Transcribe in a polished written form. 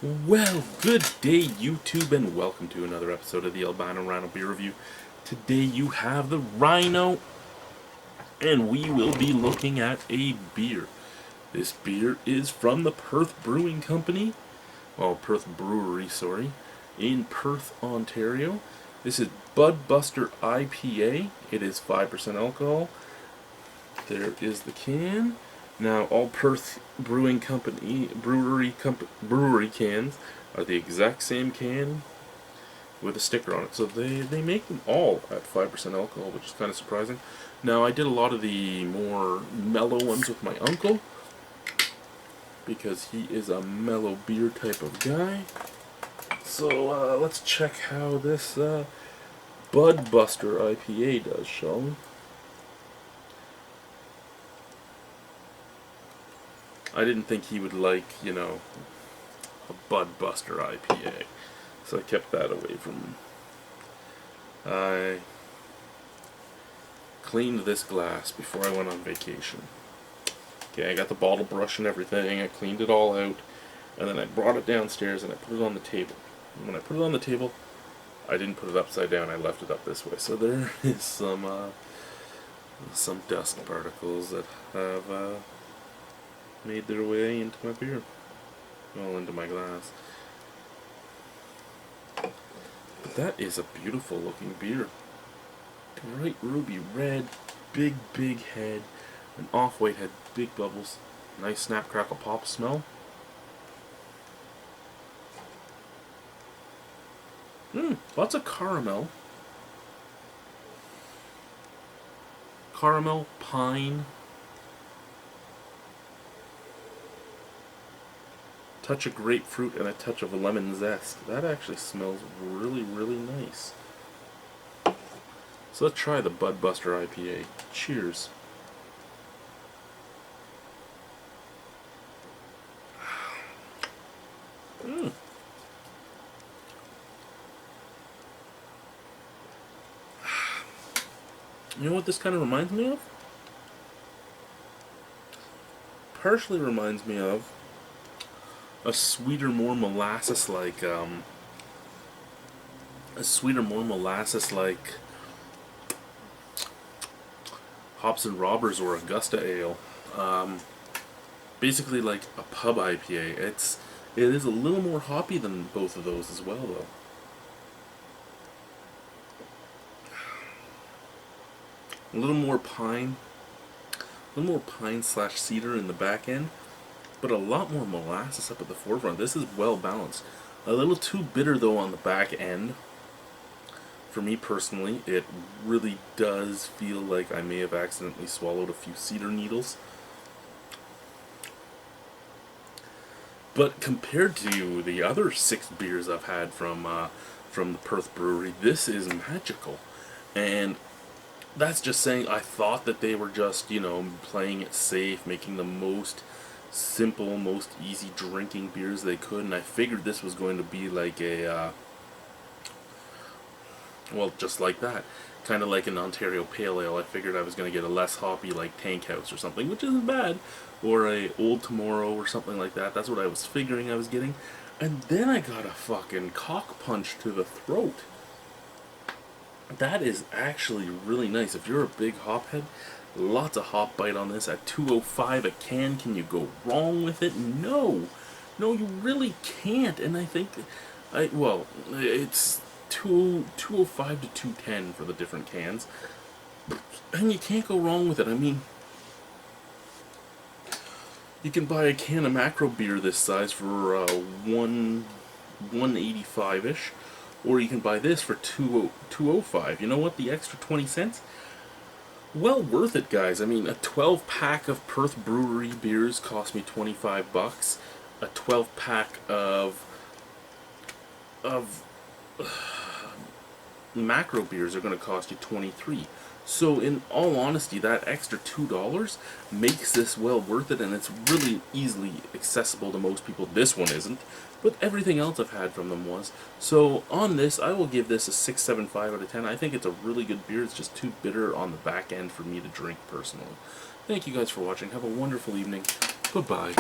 Well, good day YouTube, and welcome to another episode of the Albino RHino Beer Review. Today you have the Rhino, and we will be looking at a beer. This beer is from the Perth Brewing Company, Perth Brewery, sorry, in Perth, Ontario. This is Budbuster IPA. It is 5% alcohol. There is the can. Now, all Perth Brewing Company brewery cans are the exact same can with a sticker on it. So they make them all at 5% alcohol, which is kind of surprising. Now, I did a lot of the more mellow ones with my uncle, because he is a mellow beer type of guy. So let's check how this Budbuster IPA does, shall we? I didn't think he would like, a Budbuster IPA, so I kept that away from him. I cleaned this glass before I went on vacation. Okay, I got the bottle brush and everything, I cleaned it all out, and then I brought it downstairs and I put it on the table. And when I put it on the table, I didn't put it upside down, I left it up this way. So there is some dust particles that have made their way into my beer. Well, into my glass. But that is a beautiful looking beer. Bright ruby red, big head, an off-white head, big bubbles, nice snap crackle pop smell. Lots of caramel. Caramel, pine, touch of grapefruit, and a touch of lemon zest. That actually smells really nice. So let's try the Budbuster IPA. Cheers. You know what this kind of reminds me of? Partially reminds me of a sweeter, more molasses-like, Hops and Robbers or Augusta Ale. Basically like a pub IPA. It is a little more hoppy than both of those as well, though. A little more pine slash cedar in the back end, but a lot more molasses up at the forefront. This is well balanced. A little too bitter though on the back end. For me personally, it really does feel like I may have accidentally swallowed a few cedar needles. But compared to the other 6 beers I've had from the Perth Brewery, this is magical. And that's just saying I thought that they were just, playing it safe, making the most simple, most easy drinking beers they could, and I figured this was going to be like a, just like that. Kind of like an Ontario Pale Ale. I figured I was going to get a less hoppy, like Tank House or something, which isn't bad, or a Old Tomorrow or something like that. That's what I was figuring I was getting. And then I got a fucking cock punch to the throat. That is actually really nice. If you're a big hop head, lots of hop bite on this at $2.05 a can. Can you go wrong with it? No, you really can't. And I think, it's $2.05 to $2.10 for the different cans, and you can't go wrong with it. I mean, you can buy a can of macro beer this size for $1.85-ish. Or you can buy this for $2.05. You know what? The extra 20 cents? Well worth it, guys. I mean, a 12-pack of Perth Brewery beers cost me $25. A 12-pack of macro beers are going to cost you $23. So in all honesty, that extra $2 makes this well worth it, and it's really easily accessible to most people. This one isn't, but everything else I've had from them was. So on this, I will give this a 6.75 out of 10. I think it's a really good beer. It's just too bitter on the back end for me to drink personally. Thank you guys for watching. Have a wonderful evening. Goodbye.